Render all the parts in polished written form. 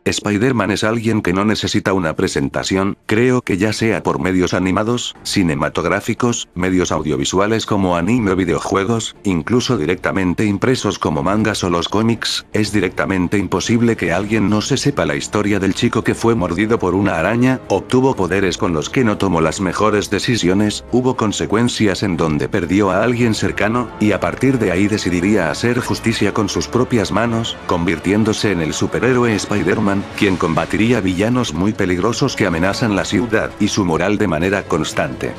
Spider-Man es alguien que no necesita una presentación, creo que ya sea por medios animados, cinematográficos, medios audiovisuales como anime o videojuegos, incluso directamente impresos como mangas o los cómics, es directamente imposible que alguien no se sepa la historia del chico que fue mordido por una araña, obtuvo poderes con los que no tomó las mejores decisiones, hubo consecuencias en donde perdió a alguien cercano, y a partir de ahí decidiría hacer justicia con sus propias manos, convirtiéndose en el superhéroe Spider-Man, quien combatiría villanos muy peligrosos que amenazan la ciudad y su moral de manera constante.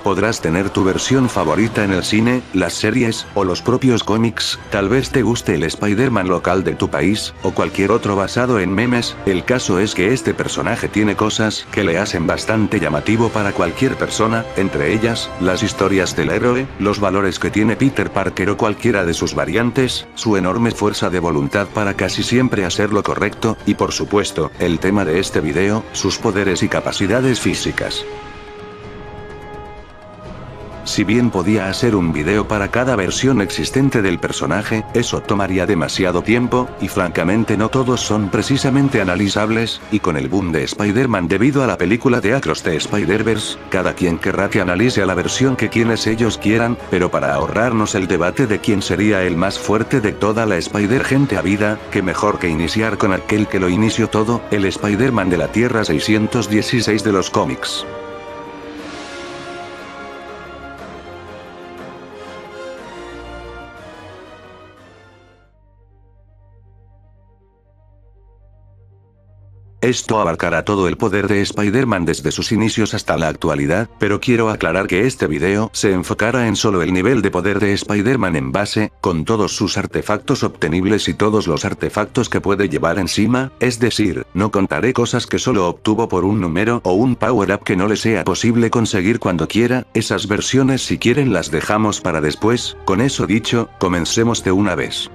Podrás tener tu versión favorita en el cine, las series, o los propios cómics, tal vez te guste el Spider-Man local de tu país, o cualquier otro basado en memes, el caso es que este personaje tiene cosas que le hacen bastante llamativo para cualquier persona, entre ellas, las historias del héroe, los valores que tiene Peter Parker o cualquiera de sus variantes, su enorme fuerza de voluntad para casi siempre hacer lo correcto, y por supuesto, el tema de este video, sus poderes y capacidades físicas. Si bien podía hacer un video para cada versión existente del personaje, eso tomaría demasiado tiempo, y francamente no todos son precisamente analizables, y con el boom de Spider-Man debido a la película de Across the Spider-Verse, cada quien querrá que analice a la versión que quienes ellos quieran, pero para ahorrarnos el debate de quién sería el más fuerte de toda la Spider-Gente habida, que mejor que iniciar con aquel que lo inició todo, el Spider-Man de la Tierra 616 de los cómics. Esto abarcará todo el poder de Spider-Man desde sus inicios hasta la actualidad, pero quiero aclarar que este video se enfocará en solo el nivel de poder de Spider-Man en base, con todos sus artefactos obtenibles y todos los artefactos que puede llevar encima, es decir, no contaré cosas que solo obtuvo por un número o un power-up que no le sea posible conseguir cuando quiera, esas versiones si quieren las dejamos para después, con eso dicho, comencemos de una vez.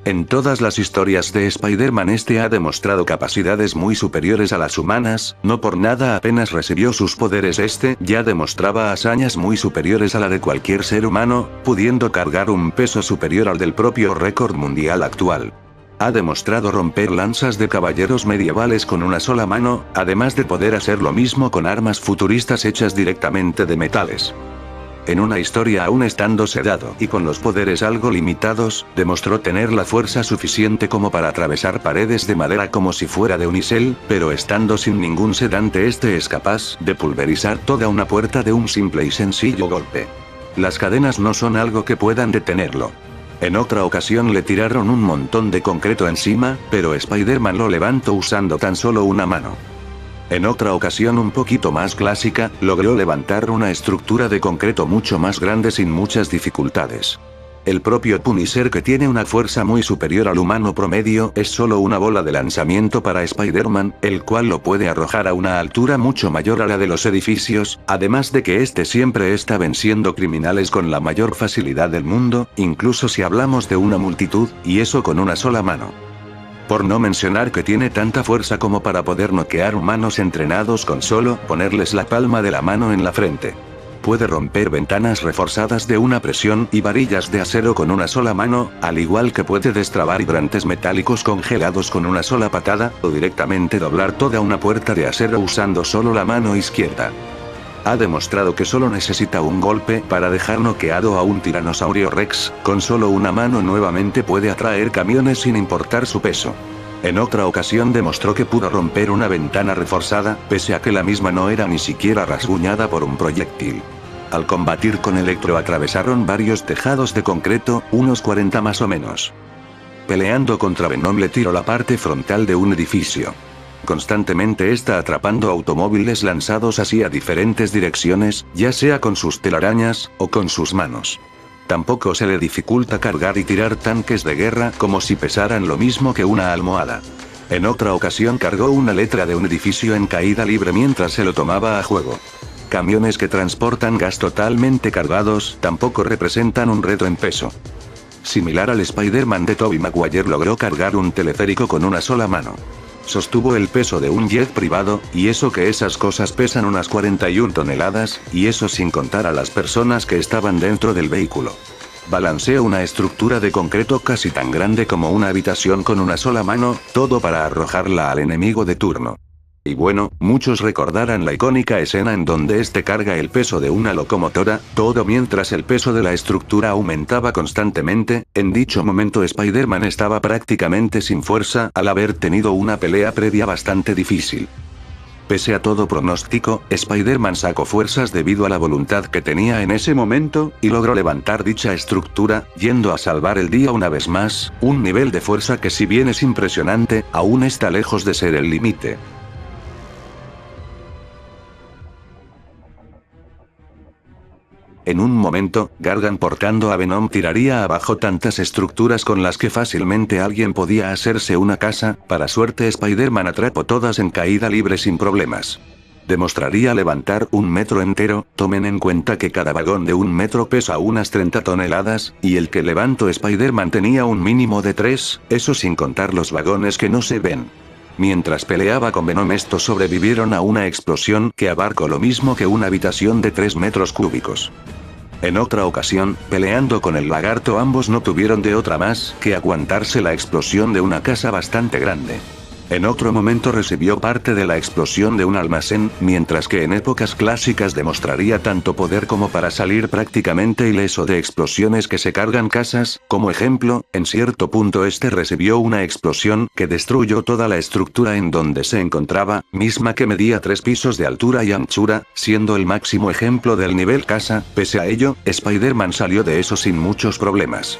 En todas las historias de Spider-Man este ha demostrado capacidades muy superiores a las humanas, no por nada apenas recibió sus poderes ya demostraba hazañas muy superiores a la de cualquier ser humano, pudiendo cargar un peso superior al del propio récord mundial actual. Ha demostrado romper lanzas de caballeros medievales con una sola mano, además de poder hacer lo mismo con armas futuristas hechas directamente de metales. En una historia aún estando sedado y con los poderes algo limitados, demostró tener la fuerza suficiente como para atravesar paredes de madera como si fuera de unicel, pero estando sin ningún sedante es capaz de pulverizar toda una puerta de un simple y sencillo golpe. Las cadenas no son algo que puedan detenerlo. En otra ocasión le tiraron un montón de concreto encima, pero Spider-Man lo levantó usando tan solo una mano. En otra ocasión un poquito más clásica, logró levantar una estructura de concreto mucho más grande sin muchas dificultades. El propio Punisher, que tiene una fuerza muy superior al humano promedio, es solo una bola de lanzamiento para Spider-Man, el cual lo puede arrojar a una altura mucho mayor a la de los edificios, además de que este siempre está venciendo criminales con la mayor facilidad del mundo, incluso si hablamos de una multitud, y eso con una sola mano. Por no mencionar que tiene tanta fuerza como para poder noquear humanos entrenados con solo ponerles la palma de la mano en la frente. Puede romper ventanas reforzadas de una presión y varillas de acero con una sola mano, al igual que puede destrabar hidrantes metálicos congelados con una sola patada, o directamente doblar toda una puerta de acero usando solo la mano izquierda. Ha demostrado que solo necesita un golpe para dejar noqueado a un tiranosaurio Rex, con solo una mano nuevamente puede atraer camiones sin importar su peso. En otra ocasión demostró que pudo romper una ventana reforzada, pese a que la misma no era ni siquiera rasguñada por un proyectil. Al combatir con Electro atravesaron varios tejados de concreto, unos 40 más o menos. Peleando contra Venom le tiró la parte frontal de un edificio. Constantemente está atrapando automóviles lanzados así a diferentes direcciones, ya sea con sus telarañas, o con sus manos. Tampoco se le dificulta cargar y tirar tanques de guerra como si pesaran lo mismo que una almohada. En otra ocasión cargó una letra de un edificio en caída libre mientras se lo tomaba a juego. Camiones que transportan gas totalmente cargados tampoco representan un reto en peso. Similar al Spider-Man de Tobey Maguire logró cargar un teleférico con una sola mano. Sostuvo el peso de un jet privado, y eso que esas cosas pesan unas 41 toneladas, y eso sin contar a las personas que estaban dentro del vehículo. Balanceó una estructura de concreto casi tan grande como una habitación con una sola mano, todo para arrojarla al enemigo de turno. Y bueno, muchos recordarán la icónica escena en donde este carga el peso de una locomotora, todo mientras el peso de la estructura aumentaba constantemente. En dicho momento Spider-Man estaba prácticamente sin fuerza al haber tenido una pelea previa bastante difícil. Pese a todo pronóstico, Spider-Man sacó fuerzas debido a la voluntad que tenía en ese momento, y logró levantar dicha estructura, yendo a salvar el día una vez más, un nivel de fuerza que si bien es impresionante, aún está lejos de ser el límite. En un momento, Gargan portando a Venom tiraría abajo tantas estructuras con las que fácilmente alguien podía hacerse una casa. Para suerte Spider-Man atrapó todas en caída libre sin problemas. Demostraría levantar un metro entero, tomen en cuenta que cada vagón de un metro pesa unas 30 toneladas, y el que levantó Spider-Man tenía un mínimo de 3, eso sin contar los vagones que no se ven. Mientras peleaba con Venom estos sobrevivieron a una explosión que abarcó lo mismo que una habitación de 3 metros cúbicos. En otra ocasión, peleando con el lagarto ambos no tuvieron de otra más que aguantarse la explosión de una casa bastante grande. En otro momento recibió parte de la explosión de un almacén, mientras que en épocas clásicas demostraría tanto poder como para salir prácticamente ileso de explosiones que se cargan casas. Como ejemplo, en cierto punto este recibió una explosión que destruyó toda la estructura en donde se encontraba, misma que medía 3 pisos de altura y anchura, siendo el máximo ejemplo del nivel casa. Pese a ello, Spider-Man salió de eso sin muchos problemas.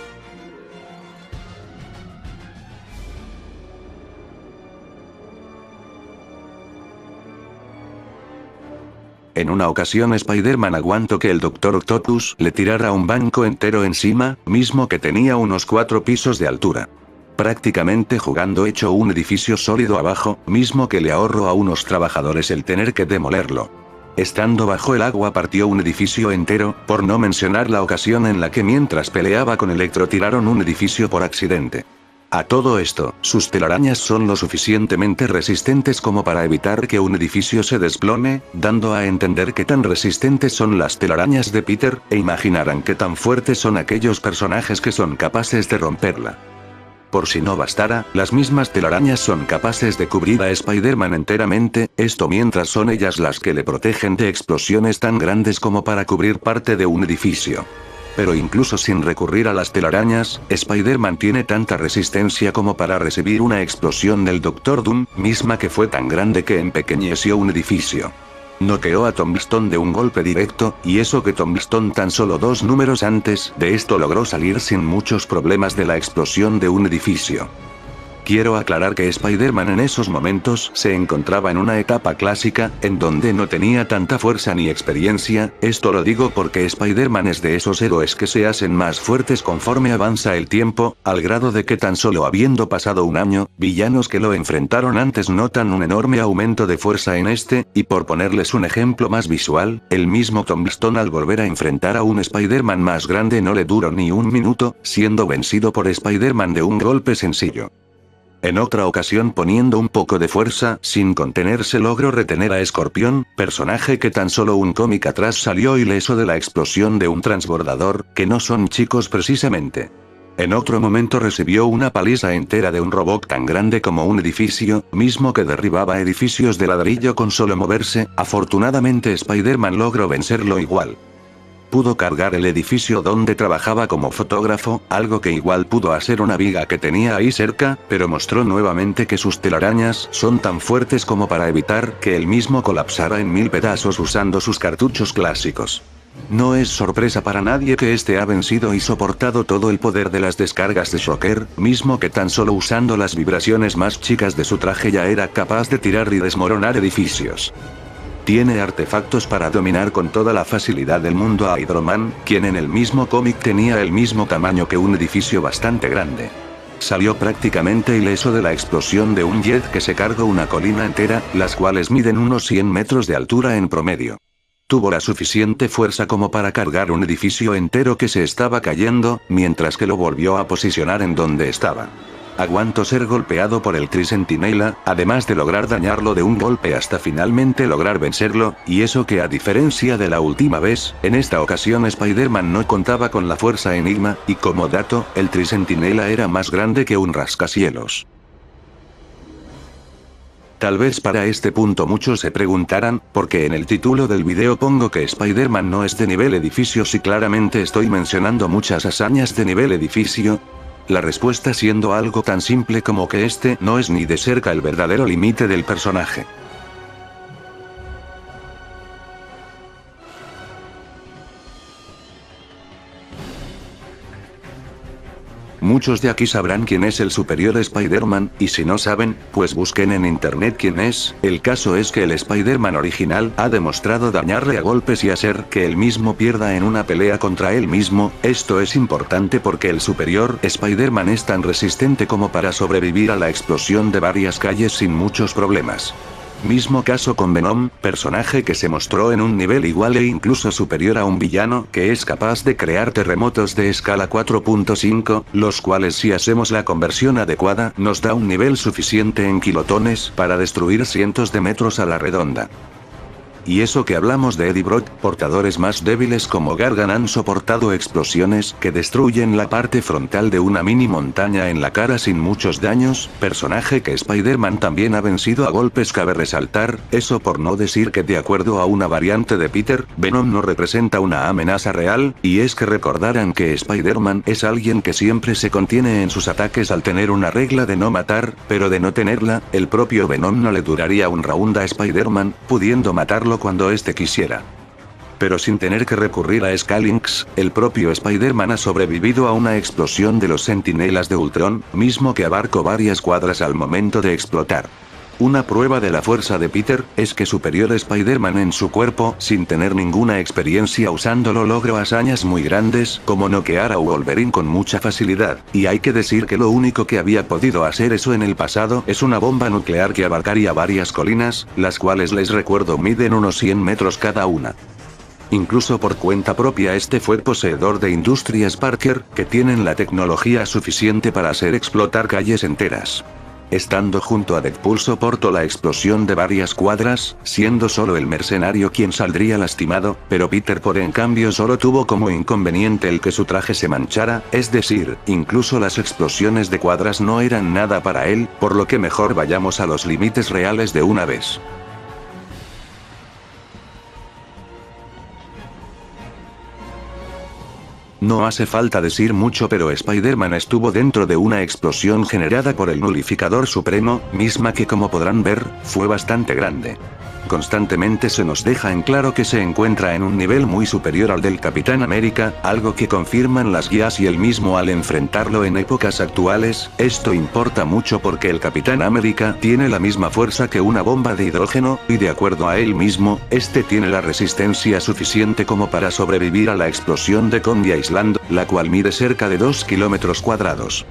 En una ocasión Spider-Man aguantó que el Dr. Octopus le tirara un banco entero encima, mismo que tenía unos 4 pisos de altura. Prácticamente jugando echó un edificio sólido abajo, mismo que le ahorró a unos trabajadores el tener que demolerlo. Estando bajo el agua partió un edificio entero, por no mencionar la ocasión en la que mientras peleaba con Electro tiraron un edificio por accidente. A todo esto, sus telarañas son lo suficientemente resistentes como para evitar que un edificio se desplome, dando a entender que tan resistentes son las telarañas de Peter, e imaginarán qué tan fuertes son aquellos personajes que son capaces de romperla. Por si no bastara, las mismas telarañas son capaces de cubrir a Spider-Man enteramente, esto mientras son ellas las que le protegen de explosiones tan grandes como para cubrir parte de un edificio. Pero incluso sin recurrir a las telarañas, Spider-Man tiene tanta resistencia como para recibir una explosión del Dr. Doom, misma que fue tan grande que empequeñeció un edificio. Noqueó a Tombstone de un golpe directo, y eso que Tombstone tan solo 2 números antes de esto logró salir sin muchos problemas de la explosión de un edificio. Quiero aclarar que Spider-Man en esos momentos se encontraba en una etapa clásica, en donde no tenía tanta fuerza ni experiencia. Esto lo digo porque Spider-Man es de esos héroes que se hacen más fuertes conforme avanza el tiempo, al grado de que tan solo habiendo pasado un año, villanos que lo enfrentaron antes notan un enorme aumento de fuerza en este, y por ponerles un ejemplo más visual, el mismo Tombstone al volver a enfrentar a un Spider-Man más grande no le duró ni un minuto, siendo vencido por Spider-Man de un golpe sencillo. En otra ocasión poniendo un poco de fuerza, sin contenerse logró retener a Escorpión, personaje que tan solo un cómic atrás salió ileso de la explosión de un transbordador, que no son chicos precisamente. En otro momento recibió una paliza entera de un robot tan grande como un edificio, mismo que derribaba edificios de ladrillo con solo moverse. Afortunadamente Spider-Man logró vencerlo igual. Pudo cargar el edificio donde trabajaba como fotógrafo, algo que igual pudo hacer una viga que tenía ahí cerca, pero mostró nuevamente que sus telarañas son tan fuertes como para evitar que él mismo colapsara en 1000 pedazos usando sus cartuchos clásicos. No es sorpresa para nadie que este ha vencido y soportado todo el poder de las descargas de Shocker, mismo que tan solo usando las vibraciones más chicas de su traje ya era capaz de tirar y desmoronar edificios. Tiene artefactos para dominar con toda la facilidad del mundo a Hydro-Man, quien en el mismo cómic tenía el mismo tamaño que un edificio bastante grande. Salió prácticamente ileso de la explosión de un jet que se cargó una colina entera, las cuales miden unos 100 metros de altura en promedio. Tuvo la suficiente fuerza como para cargar un edificio entero que se estaba cayendo, mientras que lo volvió a posicionar en donde estaba. Aguanto ser golpeado por el Tri-Sentinela, además de lograr dañarlo de un golpe hasta finalmente lograr vencerlo, y eso que a diferencia de la última vez, en esta ocasión Spider-Man no contaba con la fuerza Enigma, y como dato, el Tri-Sentinela era más grande que un rascacielos. Tal vez para este punto muchos se preguntarán, ¿por qué en el título del video pongo que Spider-Man no es de nivel edificio si claramente estoy mencionando muchas hazañas de nivel edificio? La respuesta siendo algo tan simple como que este no es ni de cerca el verdadero límite del personaje. Muchos de aquí sabrán quién es el superior Spider-Man, y si no saben, pues busquen en internet quién es. El caso es que el Spider-Man original ha demostrado dañarle a golpes y hacer que él mismo pierda en una pelea contra él mismo. Esto es importante porque el superior Spider-Man es tan resistente como para sobrevivir a la explosión de varias calles sin muchos problemas. Mismo caso con Venom, personaje que se mostró en un nivel igual e incluso superior a un villano que es capaz de crear terremotos de escala 4.5, los cuales si hacemos la conversión adecuada nos da un nivel suficiente en kilotones para destruir cientos de metros a la redonda. Y eso que hablamos de Eddie Brock, portadores más débiles como Gargan han soportado explosiones que destruyen la parte frontal de una mini montaña en la cara sin muchos daños, personaje que Spider-Man también ha vencido a golpes. Cabe resaltar, eso por no decir que de acuerdo a una variante de Peter, Venom no representa una amenaza real, y es que recordarán que Spider-Man es alguien que siempre se contiene en sus ataques al tener una regla de no matar, pero de no tenerla, el propio Venom no le duraría un round a Spider-Man, pudiendo matarlo cuando éste quisiera. Pero sin tener que recurrir a Scalinx, el propio Spider-Man ha sobrevivido a una explosión de los Centinelas de Ultron, mismo que abarcó varias cuadras al momento de explotar. Una prueba de la fuerza de Peter, es que superior Spider-Man en su cuerpo, sin tener ninguna experiencia usándolo logró hazañas muy grandes, como noquear a Wolverine con mucha facilidad, y hay que decir que lo único que había podido hacer eso en el pasado es una bomba nuclear que abarcaría varias colinas, las cuales les recuerdo miden unos 100 metros cada una. Incluso por cuenta propia este fue poseedor de Industrias Parker, que tienen la tecnología suficiente para hacer explotar calles enteras. Estando junto a Deadpool soportó la explosión de varias cuadras, siendo solo el mercenario quien saldría lastimado, pero Peter por en cambio solo tuvo como inconveniente el que su traje se manchara, es decir, incluso las explosiones de cuadras no eran nada para él, por lo que mejor vayamos a los límites reales de una vez. No hace falta decir mucho, pero Spider-Man estuvo dentro de una explosión generada por el Nulificador Supremo, misma que como podrán ver, fue bastante grande. Constantemente se nos deja en claro que se encuentra en un nivel muy superior al del Capitán América, algo que confirman las guías y él mismo al enfrentarlo en épocas actuales. Esto importa mucho porque el Capitán América tiene la misma fuerza que una bomba de hidrógeno, y de acuerdo a él mismo, este tiene la resistencia suficiente como para sobrevivir a la explosión de Coney Island, la cual mide cerca de 2 kilómetros cuadrados.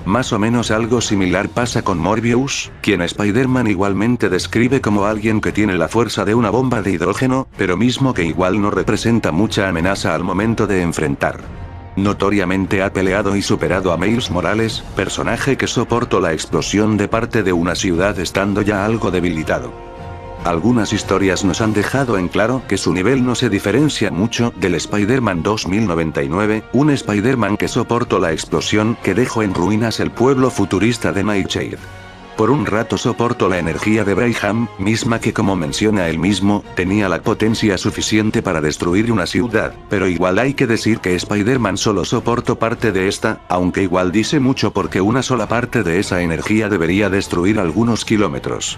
Más o menos algo similar pasa con Morbius, quien Spider-Man igualmente describe como alguien que tiene la fuerza de una bomba de hidrógeno, pero mismo que igual no representa mucha amenaza al momento de enfrentar. Notoriamente ha peleado y superado a Miles Morales, personaje que soportó la explosión de parte de una ciudad estando ya algo debilitado. Algunas historias nos han dejado en claro que su nivel no se diferencia mucho del Spider-Man 2099, un Spider-Man que soportó la explosión que dejó en ruinas el pueblo futurista de Nightshade. Por un rato soportó la energía de Brayham, misma que como menciona él mismo, tenía la potencia suficiente para destruir una ciudad, pero igual hay que decir que Spider-Man solo soportó parte de esta, aunque igual dice mucho porque una sola parte de esa energía debería destruir algunos kilómetros.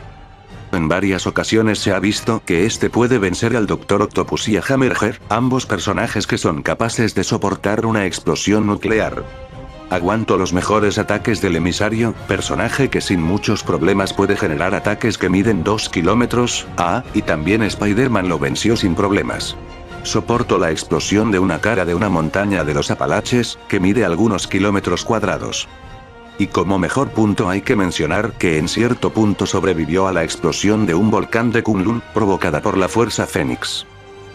En varias ocasiones se ha visto que este puede vencer al Doctor Octopus y a Hammerhead, ambos personajes que son capaces de soportar una explosión nuclear. Aguanto los mejores ataques del emisario, personaje que sin muchos problemas puede generar ataques que miden 2 kilómetros, y también Spider-Man lo venció sin problemas. Soporto la explosión de una cara de una montaña de los Apalaches, que mide algunos kilómetros cuadrados. Y como mejor punto hay que mencionar que en cierto punto sobrevivió a la explosión de un volcán de Kunlun, provocada por la Fuerza Fénix.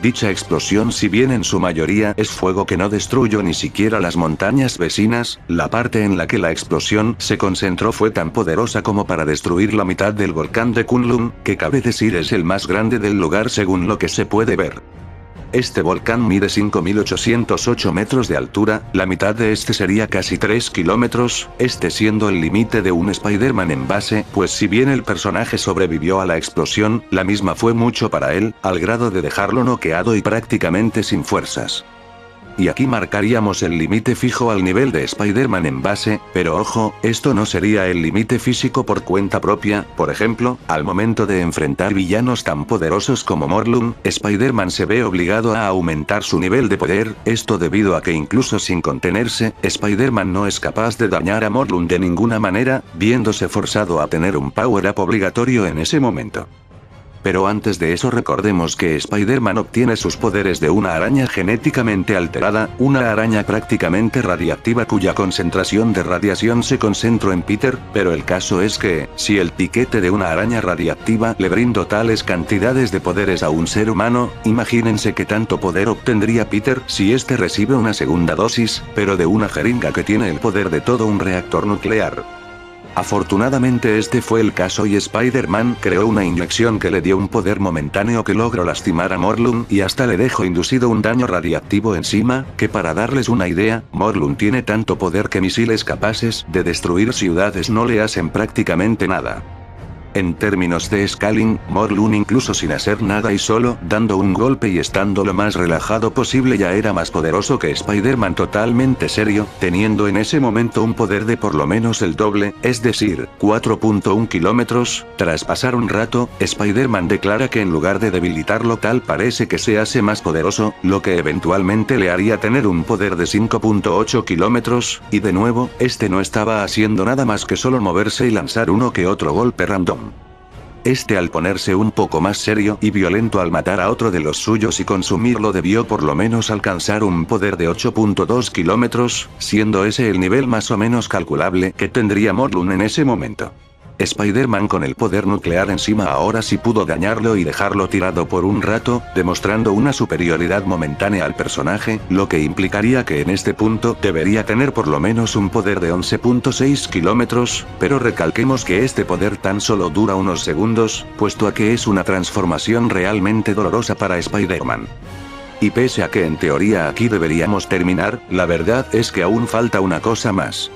Dicha explosión, si bien en su mayoría es fuego que no destruyó ni siquiera las montañas vecinas, la parte en la que la explosión se concentró fue tan poderosa como para destruir la mitad del volcán de Kunlun, que cabe decir es el más grande del lugar según lo que se puede ver. Este volcán mide 5.808 metros de altura, la mitad de este sería casi 3 kilómetros, este siendo el límite de un Spider-Man en base, pues si bien el personaje sobrevivió a la explosión, la misma fue mucho para él, al grado de dejarlo noqueado y prácticamente sin fuerzas. Y aquí marcaríamos el límite fijo al nivel de Spider-Man en base, pero ojo, esto no sería el límite físico por cuenta propia. Por ejemplo, al momento de enfrentar villanos tan poderosos como Morlun, Spider-Man se ve obligado a aumentar su nivel de poder, esto debido a que incluso sin contenerse, Spider-Man no es capaz de dañar a Morlun de ninguna manera, viéndose forzado a tener un power-up obligatorio en ese momento. Pero antes de eso recordemos que Spider-Man obtiene sus poderes de una araña genéticamente alterada, una araña prácticamente radiactiva cuya concentración de radiación se concentró en Peter, pero el caso es que, si el piquete de una araña radiactiva le brindó tales cantidades de poderes a un ser humano, imagínense qué tanto poder obtendría Peter si este recibe una segunda dosis, pero de una jeringa que tiene el poder de todo un reactor nuclear. Afortunadamente este fue el caso y Spider-Man creó una inyección que le dio un poder momentáneo que logró lastimar a Morlun y hasta le dejó inducido un daño radiactivo encima, que para darles una idea, Morlun tiene tanto poder que misiles capaces de destruir ciudades no le hacen prácticamente nada. En términos de scaling, Morlun incluso sin hacer nada y solo dando un golpe y estando lo más relajado posible ya era más poderoso que Spider-Man totalmente serio, teniendo en ese momento un poder de por lo menos el doble, es decir, 4.1 kilómetros. Tras pasar un rato, Spider-Man declara que en lugar de debilitarlo tal parece que se hace más poderoso, lo que eventualmente le haría tener un poder de 5.8 kilómetros, y de nuevo, este no estaba haciendo nada más que solo moverse y lanzar uno que otro golpe random. Este al ponerse un poco más serio y violento al matar a otro de los suyos y consumirlo debió por lo menos alcanzar un poder de 8.2 kilómetros, siendo ese el nivel más o menos calculable que tendría Morlun en ese momento. Spider-Man con el poder nuclear encima ahora sí pudo dañarlo y dejarlo tirado por un rato, demostrando una superioridad momentánea al personaje, lo que implicaría que en este punto debería tener por lo menos un poder de 11.6 kilómetros, pero recalquemos que este poder tan solo dura unos segundos, puesto a que es una transformación realmente dolorosa para Spider-Man. Y pese a que en teoría aquí deberíamos terminar, la verdad es que aún falta una cosa más.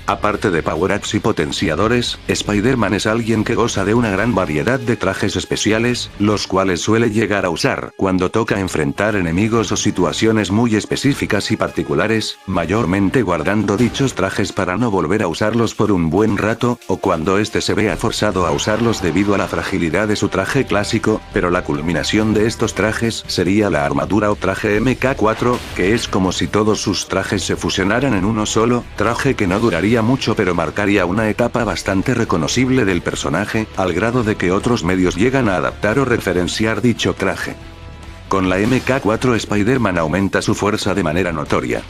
Aparte de power-ups y potenciadores, Spider-Man es alguien que goza de una gran variedad de trajes especiales, los cuales suele llegar a usar cuando toca enfrentar enemigos o situaciones muy específicas y particulares, mayormente guardando dichos trajes para no volver a usarlos por un buen rato, o cuando este se vea forzado a usarlos debido a la fragilidad de su traje clásico, pero la culminación de estos trajes sería la armadura o traje MK4, que es como si todos sus trajes se fusionaran en uno solo, traje que no duraría mucho pero marcaría una etapa bastante reconocible del personaje, al grado de que otros medios llegan a adaptar o referenciar dicho traje. Con la MK4 Spider-Man aumenta su fuerza de manera notoria.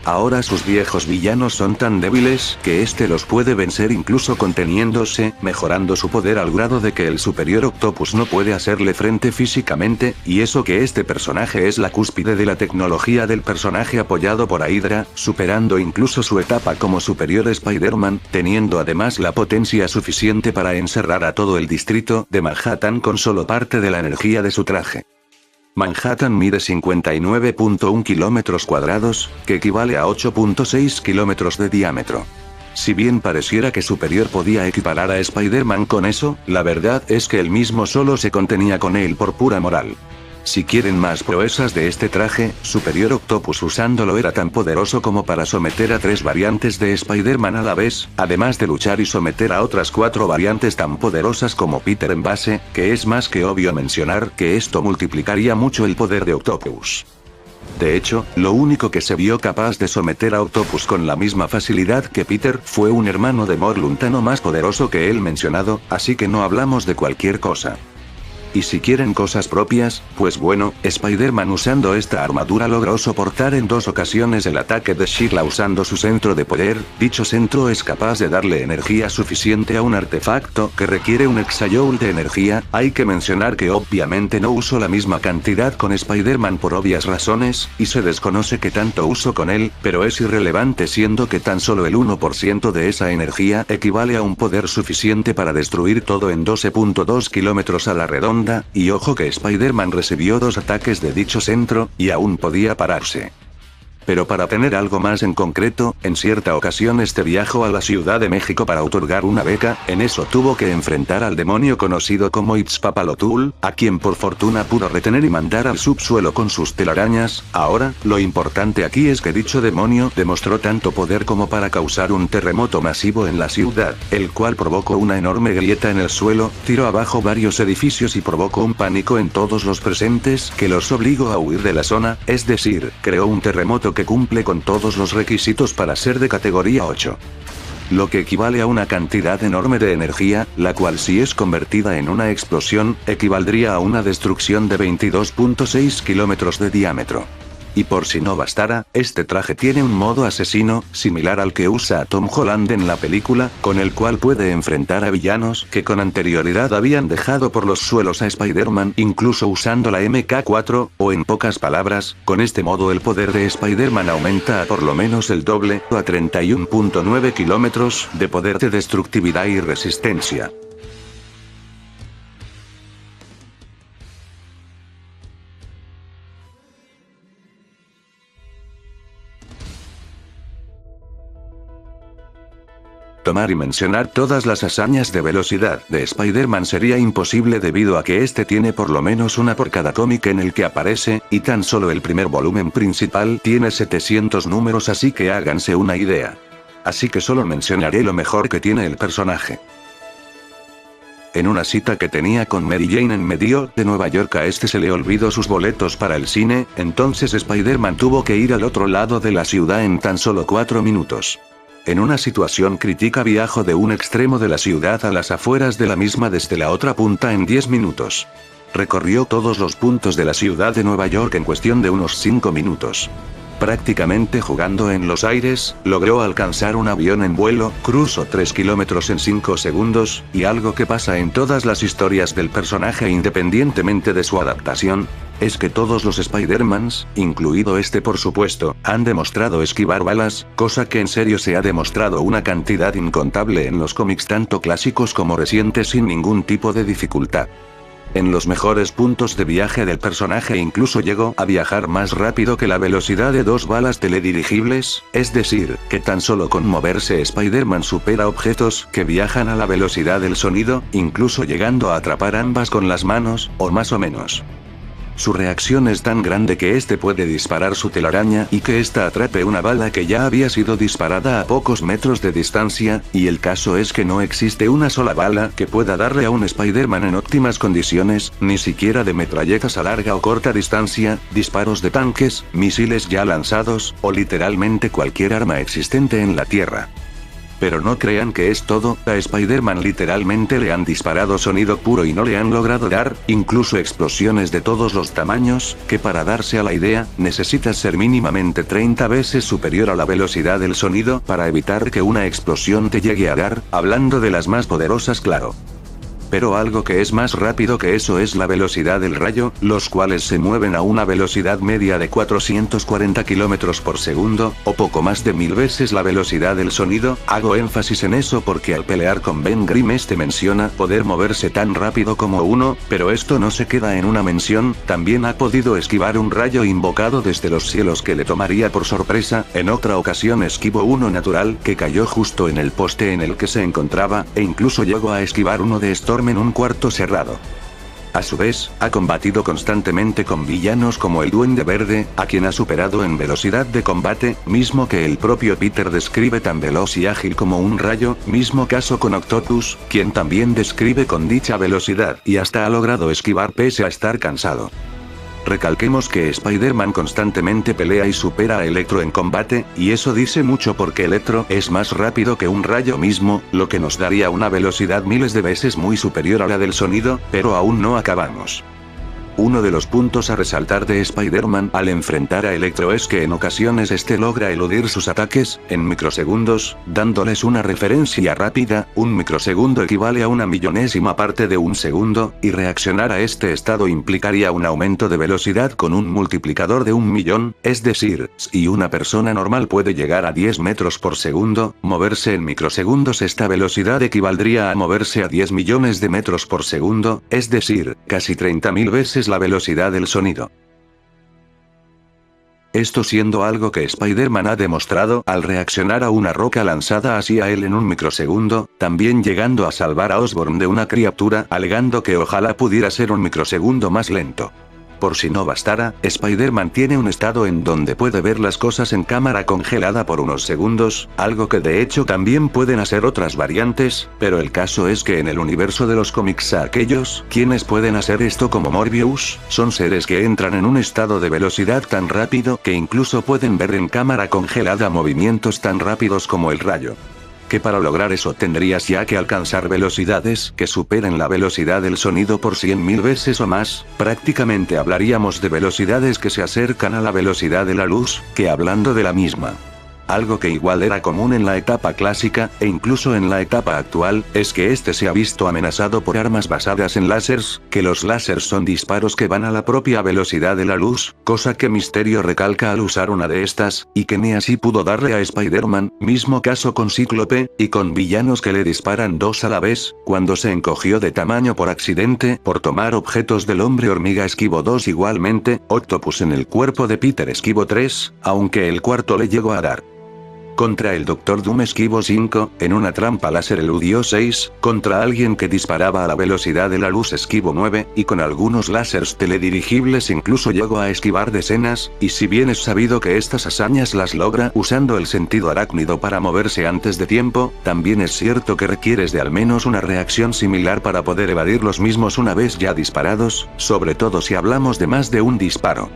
Ahora sus viejos villanos son tan débiles que este los puede vencer incluso conteniéndose, mejorando su poder al grado de que el Superior Octopus no puede hacerle frente físicamente, y eso que este personaje es la cúspide de la tecnología del personaje apoyado por Hydra, superando incluso su etapa como Superior Spider-Man, teniendo además la potencia suficiente para encerrar a todo el distrito de Manhattan con solo parte de la energía de su traje. Manhattan mide 59.1 kilómetros cuadrados, que equivale a 8.6 kilómetros de diámetro. Si bien pareciera que Superior podía equiparar a Spider-Man con eso, la verdad es que él mismo solo se contenía con él por pura moral. Si quieren más proezas de este traje, Superior Octopus usándolo era tan poderoso como para someter a 3 variantes de Spider-Man a la vez, además de luchar y someter a otras 4 variantes tan poderosas como Peter en base, que es más que obvio mencionar que esto multiplicaría mucho el poder de Octopus. De hecho, lo único que se vio capaz de someter a Octopus con la misma facilidad que Peter fue un hermano de Morlun tan o más poderoso que el mencionado, así que no hablamos de cualquier cosa. Y si quieren cosas propias, pues bueno, Spider-Man usando esta armadura logró soportar en 2 ocasiones el ataque de Sheila usando su centro de poder. Dicho centro es capaz de darle energía suficiente a un artefacto que requiere un exajoule de energía. Hay que mencionar que obviamente no uso la misma cantidad con Spider-Man por obvias razones, y se desconoce que tanto uso con él, pero es irrelevante siendo que tan solo el 1% de esa energía equivale a un poder suficiente para destruir todo en 12.2 kilómetros a la redonda. Y ojo que Spider-Man recibió 2 ataques de dicho centro, y aún podía pararse. Pero para tener algo más en concreto, en cierta ocasión viajó a la Ciudad de México para otorgar una beca. En eso tuvo que enfrentar al demonio conocido como Itzpapalotul, a quien por fortuna pudo retener y mandar al subsuelo con sus telarañas. Ahora, lo importante aquí es que dicho demonio demostró tanto poder como para causar un terremoto masivo en la ciudad, el cual provocó una enorme grieta en el suelo, tiró abajo varios edificios y provocó un pánico en todos los presentes que los obligó a huir de la zona, es decir, creó un terremoto que cumple con todos los requisitos para ser de categoría 8. Lo que equivale a una cantidad enorme de energía, la cual si es convertida en una explosión, equivaldría a una destrucción de 22.6 kilómetros de diámetro. Y por si no bastara, este traje tiene un modo asesino, similar al que usa Tom Holland en la película, con el cual puede enfrentar a villanos que con anterioridad habían dejado por los suelos a Spider-Man, incluso usando la MK4, o en pocas palabras, con este modo el poder de Spider-Man aumenta a por lo menos el doble, a 31.9 kilómetros de poder de destructividad y resistencia. Tomar y mencionar todas las hazañas de velocidad de Spider-Man sería imposible debido a que este tiene por lo menos una por cada cómic en el que aparece, y tan solo el primer volumen principal tiene 700 números, así que háganse una idea. Así que solo mencionaré lo mejor que tiene el personaje. En una cita que tenía con Mary Jane en medio de Nueva York, a se le olvidó sus boletos para el cine, entonces Spider-Man tuvo que ir al otro lado de la ciudad en tan solo 4 minutos. En una situación crítica viajó de un extremo de la ciudad a las afueras de la misma desde la otra punta en 10 minutos. Recorrió todos los puntos de la ciudad de Nueva York en cuestión de unos 5 minutos. Prácticamente jugando en los aires, logró alcanzar un avión en vuelo, cruzó 3 kilómetros en 5 segundos, y algo que pasa en todas las historias del personaje independientemente de su adaptación, es que todos los Spider-Mans, incluido este por supuesto, han demostrado esquivar balas, cosa que en serio se ha demostrado una cantidad incontable en los cómics tanto clásicos como recientes sin ningún tipo de dificultad. En los mejores puntos de viaje del personaje incluso llegó a viajar más rápido que la velocidad de 2 balas teledirigibles, es decir, que tan solo con moverse Spider-Man supera objetos que viajan a la velocidad del sonido, incluso llegando a atrapar ambas con las manos, o más o menos. Su reacción es tan grande que puede disparar su telaraña y que atrape una bala que ya había sido disparada a pocos metros de distancia, y el caso es que no existe una sola bala que pueda darle a un Spider-Man en óptimas condiciones, ni siquiera de metralletas a larga o corta distancia, disparos de tanques, misiles ya lanzados, o literalmente cualquier arma existente en la Tierra. Pero no crean que es todo, a Spider-Man literalmente le han disparado sonido puro y no le han logrado dar, incluso explosiones de todos los tamaños, que para darse a la idea, necesitas ser mínimamente 30 veces superior a la velocidad del sonido para evitar que una explosión te llegue a dar, hablando de las más poderosas claro. Pero algo que es más rápido que eso es la velocidad del rayo, los cuales se mueven a una velocidad media de 440 km por segundo, o poco más de 1000 veces la velocidad del sonido. Hago énfasis en eso porque al pelear con Ben Grimm menciona poder moverse tan rápido como uno, pero esto no se queda en una mención, también ha podido esquivar un rayo invocado desde los cielos que le tomaría por sorpresa. En otra ocasión esquivó uno natural que cayó justo en el poste en el que se encontraba, e incluso llegó a esquivar uno de Storm en un cuarto cerrado. A su vez, ha combatido constantemente con villanos como el Duende Verde, a quien ha superado en velocidad de combate, mismo que el propio Peter describe tan veloz y ágil como un rayo, mismo caso con Octopus, quien también describe con dicha velocidad, y hasta ha logrado esquivar pese a estar cansado. Recalquemos que Spider-Man constantemente pelea y supera a Electro en combate, y eso dice mucho porque Electro es más rápido que un rayo mismo, lo que nos daría una velocidad miles de veces muy superior a la del sonido, pero aún no acabamos. Uno de los puntos a resaltar de Spider-Man al enfrentar a Electro es que en ocasiones este logra eludir sus ataques, en microsegundos, dándoles una referencia rápida. Un microsegundo equivale a una millonésima parte de un segundo, y reaccionar a este estado implicaría un aumento de velocidad con un multiplicador de 1.000.000, es decir, si una persona normal puede llegar a 10 metros por segundo, moverse en microsegundos esta velocidad equivaldría a moverse a 10 millones de metros por segundo, es decir, casi 30.000 veces la velocidad del sonido. Esto siendo algo que Spider-Man ha demostrado al reaccionar a una roca lanzada hacia él en un microsegundo, también llegando a salvar a Osborn de una criatura, alegando que ojalá pudiera ser un microsegundo más lento. Por si no bastara, Spider-Man tiene un estado en donde puede ver las cosas en cámara congelada por unos segundos, algo que de hecho también pueden hacer otras variantes, pero el caso es que en el universo de los cómics aquellos, quienes pueden hacer esto como Morbius, son seres que entran en un estado de velocidad tan rápido que incluso pueden ver en cámara congelada movimientos tan rápidos como el rayo. Que para lograr eso tendrías ya que alcanzar velocidades que superen la velocidad del sonido por 100.000 veces o más, prácticamente hablaríamos de velocidades que se acercan a la velocidad de la luz, que hablando de la misma. Algo que igual era común en la etapa clásica, e incluso en la etapa actual, es que este se ha visto amenazado por armas basadas en láseres, que los láseres son disparos que van a la propia velocidad de la luz, cosa que Misterio recalca al usar una de estas, y que ni así pudo darle a Spider-Man, mismo caso con Cíclope, y con villanos que le disparan dos a la vez, cuando se encogió de tamaño por accidente, por tomar objetos del Hombre Hormiga esquivo 2 igualmente, Octopus en el cuerpo de Peter esquivo 3, aunque el cuarto le llegó a dar. Contra el Doctor Doom esquivo 5, en una trampa láser eludió 6, contra alguien que disparaba a la velocidad de la luz esquivo 9, y con algunos láseres teledirigibles incluso llegó a esquivar decenas, y si bien es sabido que estas hazañas las logra usando el sentido arácnido para moverse antes de tiempo, también es cierto que requieres de al menos una reacción similar para poder evadir los mismos una vez ya disparados, sobre todo si hablamos de más de un disparo.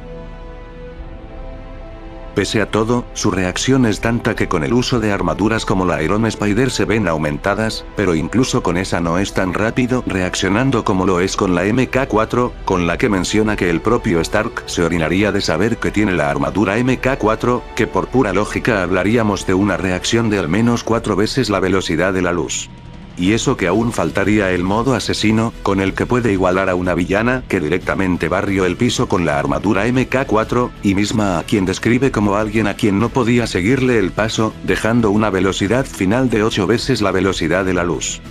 Pese a todo, su reacción es tanta que con el uso de armaduras como la Iron Spider se ven aumentadas, pero incluso con esa no es tan rápido reaccionando como lo es con la MK4, con la que menciona que el propio Stark se orinaría de saber que tiene la armadura MK4, que por pura lógica hablaríamos de una reacción de al menos 4 veces la velocidad de la luz. Y eso que aún faltaría el modo asesino, con el que puede igualar a una villana que directamente barrió el piso con la armadura MK4, y misma a quien describe como alguien a quien no podía seguirle el paso, dejando una velocidad final de 8 veces la velocidad de la luz.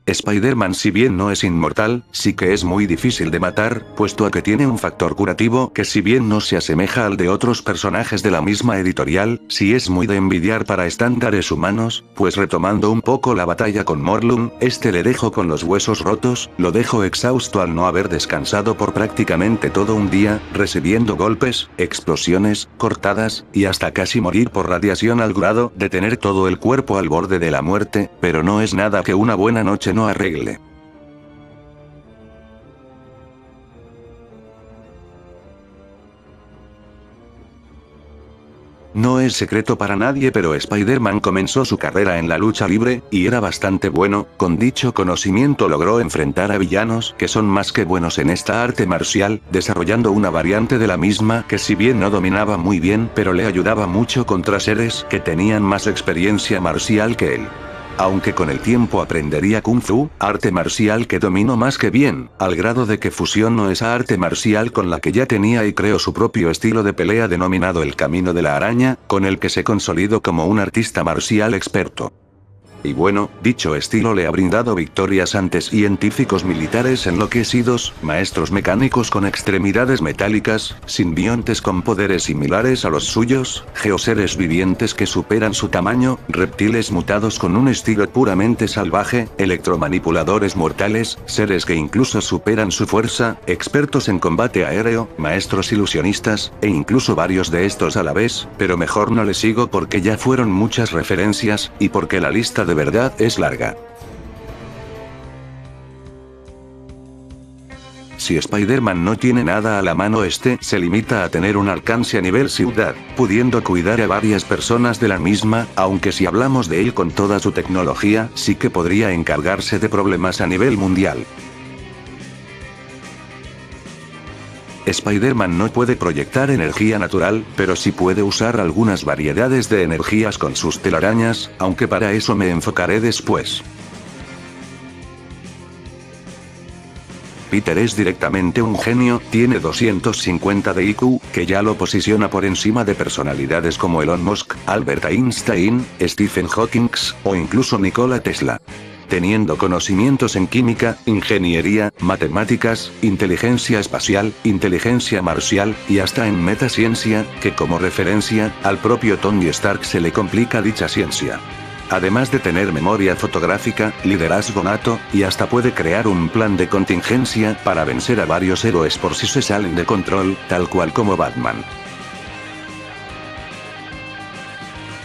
Spider-Man si bien no es inmortal, sí que es muy difícil de matar, puesto a que tiene un factor curativo que si bien no se asemeja al de otros personajes de la misma editorial, sí es muy de envidiar para estándares humanos, pues retomando un poco la batalla con Morlun, este le dejó con los huesos rotos, lo dejó exhausto al no haber descansado por prácticamente todo un día, recibiendo golpes, explosiones, cortadas, y hasta casi morir por radiación al grado de tener todo el cuerpo al borde de la muerte, pero no es nada que una buena noche no arregle. No es secreto para nadie, pero Spider-Man comenzó su carrera en la lucha libre, y era bastante bueno. Con dicho conocimiento logró enfrentar a villanos que son más que buenos en esta arte marcial, desarrollando una variante de la misma que si bien no dominaba muy bien, pero le ayudaba mucho contra seres que tenían más experiencia marcial que él. Aunque con el tiempo aprendería Kung Fu, arte marcial que dominó más que bien, al grado de que fusionó esa arte marcial con la que ya tenía y creó su propio estilo de pelea denominado el Camino de la Araña, con el que se consolidó como un artista marcial experto. Y bueno, dicho estilo le ha brindado victorias ante científicos militares enloquecidos, maestros mecánicos con extremidades metálicas, simbiontes con poderes similares a los suyos, geoseres vivientes que superan su tamaño, reptiles mutados con un estilo puramente salvaje, electromanipuladores mortales, seres que incluso superan su fuerza, expertos en combate aéreo, maestros ilusionistas, e incluso varios de estos a la vez, pero mejor no le sigo porque ya fueron muchas referencias, y porque la lista de verdad es larga. Si Spider-Man no tiene nada a la mano, se limita a tener un alcance a nivel ciudad, pudiendo cuidar a varias personas de la misma, aunque si hablamos de él con toda su tecnología, sí que podría encargarse de problemas a nivel mundial. Spider-Man no puede proyectar energía natural, pero sí puede usar algunas variedades de energías con sus telarañas, aunque para eso me enfocaré después. Peter es directamente un genio, tiene 250 de IQ, que ya lo posiciona por encima de personalidades como Elon Musk, Albert Einstein, Stephen Hawking, o incluso Nikola Tesla. Teniendo conocimientos en química, ingeniería, matemáticas, inteligencia espacial, inteligencia marcial, y hasta en metaciencia, que como referencia, al propio Tony Stark se le complica dicha ciencia. Además de tener memoria fotográfica, liderazgo nato, y hasta puede crear un plan de contingencia para vencer a varios héroes por si se salen de control, tal cual como Batman.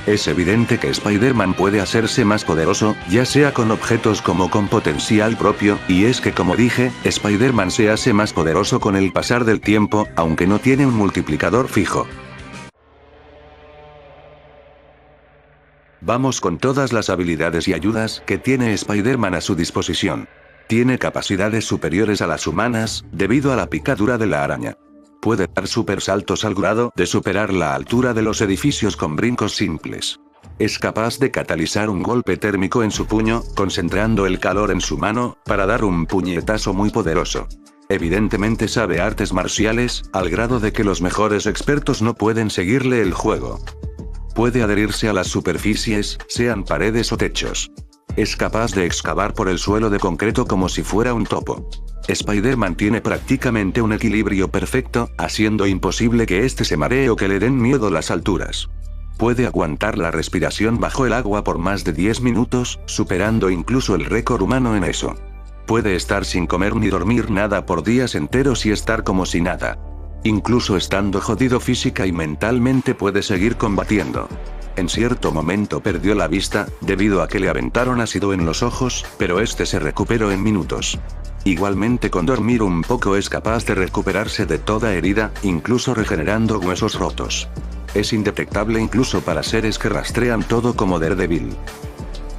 Es evidente que Spider-Man puede hacerse más poderoso, ya sea con objetos como con potencial propio, y es que como dije, Spider-Man se hace más poderoso con el pasar del tiempo, aunque no tiene un multiplicador fijo. Vamos con todas las habilidades y ayudas que tiene Spider-Man a su disposición. Tiene capacidades superiores a las humanas, debido a la picadura de la araña. Puede dar supersaltos al grado de superar la altura de los edificios con brincos simples. Es capaz de catalizar un golpe térmico en su puño, concentrando el calor en su mano, para dar un puñetazo muy poderoso. Evidentemente sabe artes marciales, al grado de que los mejores expertos no pueden seguirle el juego. Puede adherirse a las superficies, sean paredes o techos. Es capaz de excavar por el suelo de concreto como si fuera un topo. Spider-Man tiene prácticamente un equilibrio perfecto, haciendo imposible que se maree o que le den miedo las alturas. Puede aguantar la respiración bajo el agua por más de 10 minutos, superando incluso el récord humano en eso. Puede estar sin comer ni dormir nada por días enteros y estar como si nada. Incluso estando jodido física y mentalmente puede seguir combatiendo. En cierto momento perdió la vista, debido a que le aventaron ácido en los ojos, pero se recuperó en minutos. Igualmente con dormir un poco es capaz de recuperarse de toda herida, incluso regenerando huesos rotos. Es indetectable incluso para seres que rastrean todo como Daredevil.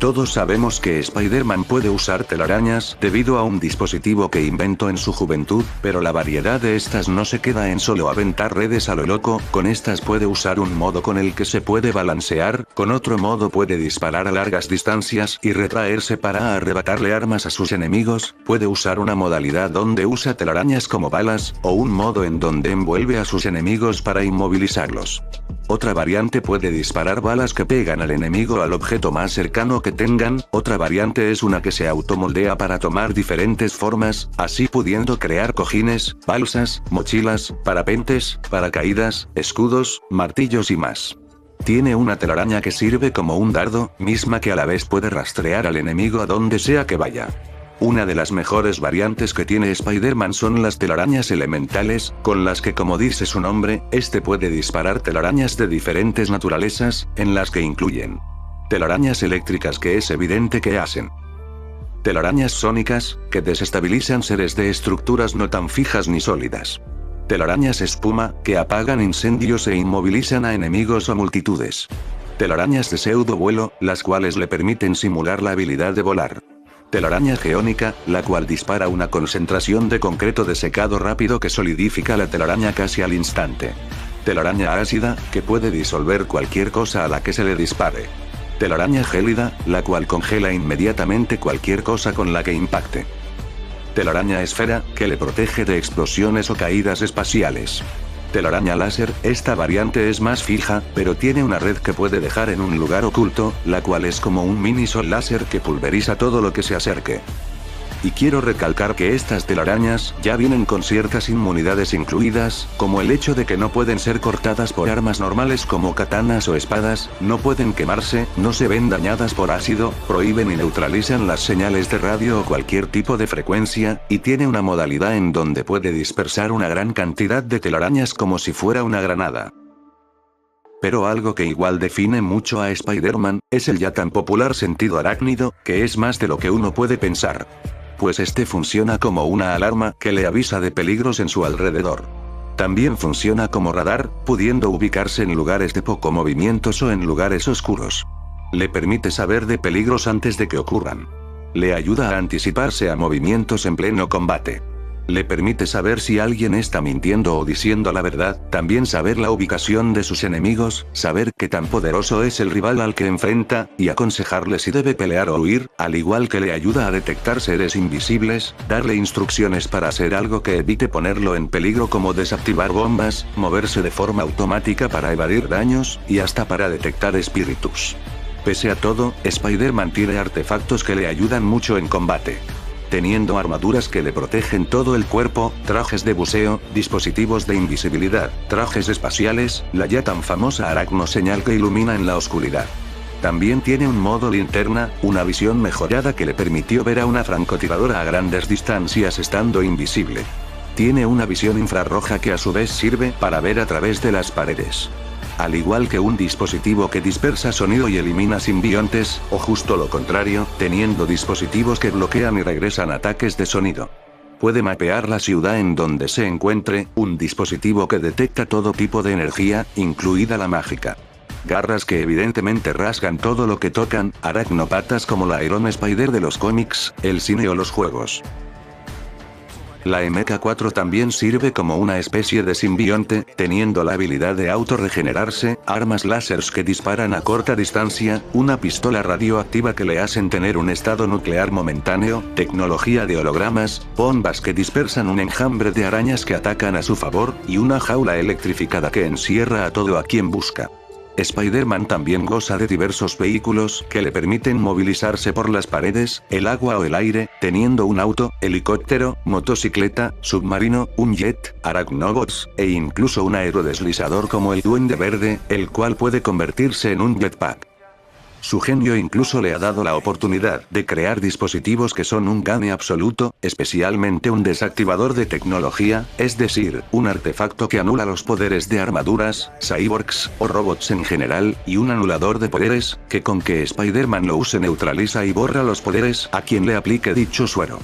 Todos sabemos que Spider-Man puede usar telarañas debido a un dispositivo que inventó en su juventud, pero la variedad de estas no se queda en solo aventar redes a lo loco, con estas puede usar un modo con el que se puede balancear, con otro modo puede disparar a largas distancias y retraerse para arrebatarle armas a sus enemigos, puede usar una modalidad donde usa telarañas como balas, o un modo en donde envuelve a sus enemigos para inmovilizarlos. Otra variante puede disparar balas que pegan al enemigo al objeto más cercano que tengan, otra variante es una que se automoldea para tomar diferentes formas, así pudiendo crear cojines, balsas, mochilas, parapentes, paracaídas, escudos, martillos y más. Tiene una telaraña que sirve como un dardo, misma que a la vez puede rastrear al enemigo a donde sea que vaya. Una de las mejores variantes que tiene Spider-Man son las telarañas elementales, con las que como dice su nombre, puede disparar telarañas de diferentes naturalezas, en las que incluyen telarañas eléctricas que es evidente que hacen. Telarañas sónicas, que desestabilizan seres de estructuras no tan fijas ni sólidas. Telarañas espuma, que apagan incendios e inmovilizan a enemigos o multitudes. Telarañas de pseudo vuelo, las cuales le permiten simular la habilidad de volar. Telaraña geónica, la cual dispara una concentración de concreto desecado rápido que solidifica la telaraña casi al instante. Telaraña ácida, que puede disolver cualquier cosa a la que se le dispare. Telaraña gélida, la cual congela inmediatamente cualquier cosa con la que impacte. Telaraña esfera, que le protege de explosiones o caídas espaciales. Telaraña láser, esta variante es más fija, pero tiene una red que puede dejar en un lugar oculto, la cual es como un mini sol láser que pulveriza todo lo que se acerque. Y quiero recalcar que estas telarañas ya vienen con ciertas inmunidades incluidas, como el hecho de que no pueden ser cortadas por armas normales como katanas o espadas, no pueden quemarse, no se ven dañadas por ácido, prohíben y neutralizan las señales de radio o cualquier tipo de frecuencia, y tiene una modalidad en donde puede dispersar una gran cantidad de telarañas como si fuera una granada. Pero algo que igual define mucho a Spider-Man, es el ya tan popular sentido arácnido, que es más de lo que uno puede pensar. Pues este funciona como una alarma que le avisa de peligros en su alrededor. También funciona como radar, pudiendo ubicarse en lugares de poco movimientos o en lugares oscuros. Le permite saber de peligros antes de que ocurran. Le ayuda a anticiparse a movimientos en pleno combate. Le permite saber si alguien está mintiendo o diciendo la verdad, también saber la ubicación de sus enemigos, saber qué tan poderoso es el rival al que enfrenta, y aconsejarle si debe pelear o huir, al igual que le ayuda a detectar seres invisibles, darle instrucciones para hacer algo que evite ponerlo en peligro como desactivar bombas, moverse de forma automática para evadir daños, y hasta para detectar espíritus. Pese a todo, Spider-Man tiene artefactos que le ayudan mucho en combate. Teniendo armaduras que le protegen todo el cuerpo, trajes de buceo, dispositivos de invisibilidad, trajes espaciales, la ya tan famosa aracno señal que ilumina en la oscuridad. También tiene un modo linterna, una visión mejorada que le permitió ver a una francotiradora a grandes distancias estando invisible. Tiene una visión infrarroja que a su vez sirve para ver a través de las paredes. Al igual que un dispositivo que dispersa sonido y elimina simbiontes, o justo lo contrario, teniendo dispositivos que bloquean y regresan ataques de sonido. Puede mapear la ciudad en donde se encuentre, un dispositivo que detecta todo tipo de energía, incluida la mágica. Garras que evidentemente rasgan todo lo que tocan, aracnopatas como la Iron Spider de los cómics, el cine o los juegos. La MK4 también sirve como una especie de simbionte, teniendo la habilidad de autorregenerarse, armas láseres que disparan a corta distancia, una pistola radioactiva que le hacen tener un estado nuclear momentáneo, tecnología de hologramas, bombas que dispersan un enjambre de arañas que atacan a su favor, y una jaula electrificada que encierra a todo a quien busca. Spider-Man también goza de diversos vehículos que le permiten movilizarse por las paredes, el agua o el aire, teniendo un auto, helicóptero, motocicleta, submarino, un jet, aracnobots, e incluso un aerodeslizador como el Duende Verde, el cual puede convertirse en un jetpack. Su genio incluso le ha dado la oportunidad de crear dispositivos que son un gane absoluto, especialmente un desactivador de tecnología, es decir, un artefacto que anula los poderes de armaduras, cyborgs, o robots en general, y un anulador de poderes, que con que Spider-Man lo use neutraliza y borra los poderes a quien le aplique dicho suero.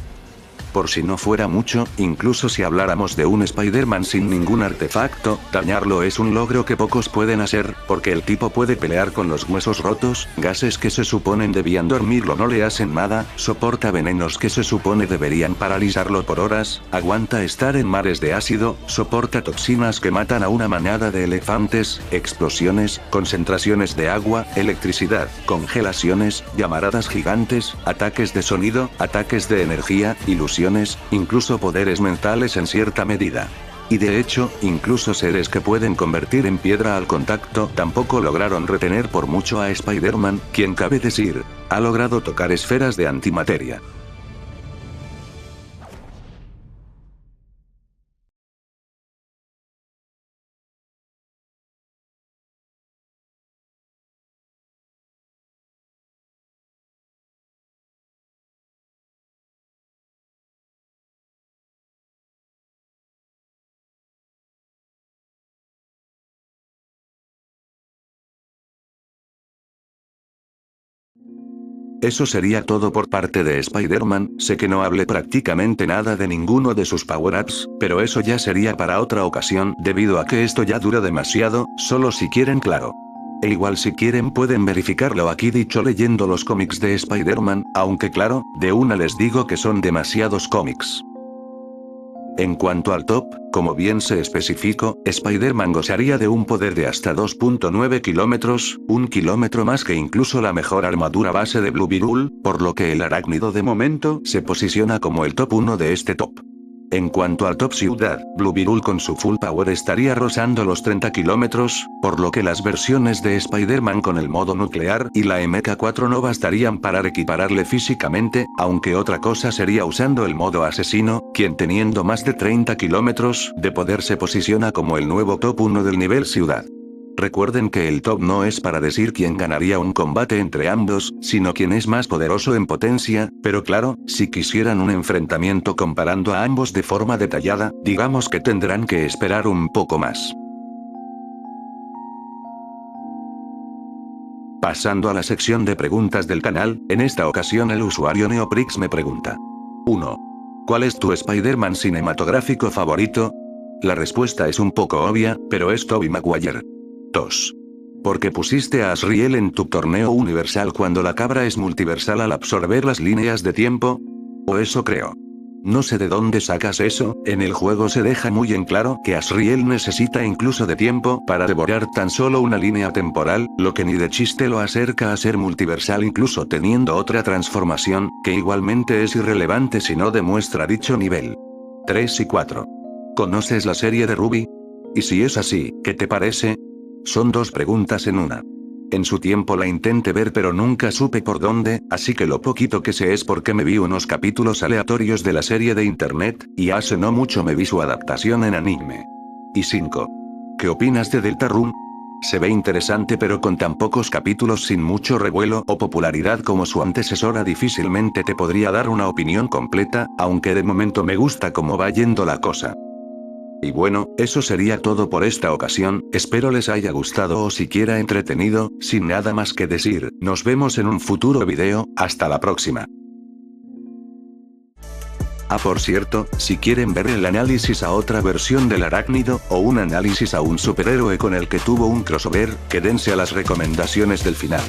Por si no fuera mucho, incluso si habláramos de un Spider-Man sin ningún artefacto, dañarlo es un logro que pocos pueden hacer, porque el tipo puede pelear con los huesos rotos, gases que se suponen debían dormirlo no le hacen nada, soporta venenos que se supone deberían paralizarlo por horas, aguanta estar en mares de ácido, soporta toxinas que matan a una manada de elefantes, explosiones, concentraciones de agua, electricidad, congelaciones, llamaradas gigantes, ataques de sonido, ataques de energía, ilusiones, incluso poderes mentales en cierta medida. Y de hecho, incluso seres que pueden convertir en piedra al contacto tampoco lograron retener por mucho a Spider-Man, quien cabe decir, ha logrado tocar esferas de antimateria. Eso sería todo por parte de Spider-Man, sé que no hablé prácticamente nada de ninguno de sus power-ups, pero eso ya sería para otra ocasión debido a que esto ya dura demasiado, solo si quieren claro. E igual si quieren pueden verificarlo aquí dicho leyendo los cómics de Spider-Man, aunque claro, de una les digo que son demasiados cómics. En cuanto al top, como bien se especificó, Spider-Man gozaría de un poder de hasta 2.9 kilómetros, 1 kilómetro más que incluso la mejor armadura base de Blue Beetle, por lo que el arácnido de momento se posiciona como el top 1 de este top. En cuanto al top ciudad, Blue Beetle con su full power estaría rozando los 30 kilómetros, por lo que las versiones de Spider-Man con el modo nuclear y la MK4 no bastarían para equipararle físicamente, aunque otra cosa sería usando el modo asesino, quien teniendo más de 30 kilómetros de poder se posiciona como el nuevo top 1 del nivel ciudad. Recuerden que el top no es para decir quién ganaría un combate entre ambos, sino quién es más poderoso en potencia, pero claro, si quisieran un enfrentamiento comparando a ambos de forma detallada, digamos que tendrán que esperar un poco más. Pasando a la sección de preguntas del canal, en esta ocasión el usuario Neoprix me pregunta. 1. ¿Cuál es tu Spider-Man cinematográfico favorito? La respuesta es un poco obvia, pero es Tobey Maguire. 2. ¿Por qué pusiste a Asriel en tu torneo universal cuando la cabra es multiversal al absorber las líneas de tiempo? O eso creo. No sé de dónde sacas eso, en el juego se deja muy en claro que Asriel necesita incluso de tiempo para devorar tan solo una línea temporal, lo que ni de chiste lo acerca a ser multiversal incluso teniendo otra transformación, que igualmente es irrelevante si no demuestra dicho nivel. 3 y 4. ¿Conoces la serie de Ruby? Y si es así, ¿qué te parece? Son dos preguntas en una. En su tiempo la intenté ver pero nunca supe por dónde, así que lo poquito que sé es porque me vi unos capítulos aleatorios de la serie de internet, y hace no mucho me vi su adaptación en anime. Y 5. ¿Qué opinas de Deltarune? Se ve interesante pero con tan pocos capítulos sin mucho revuelo o popularidad como su antecesora difícilmente te podría dar una opinión completa, aunque de momento me gusta cómo va yendo la cosa. Y bueno, eso sería todo por esta ocasión, espero les haya gustado o siquiera entretenido, sin nada más que decir, nos vemos en un futuro video, hasta la próxima. Ah, por cierto, si quieren ver el análisis a otra versión del arácnido, o un análisis a un superhéroe con el que tuvo un crossover, quédense a las recomendaciones del final.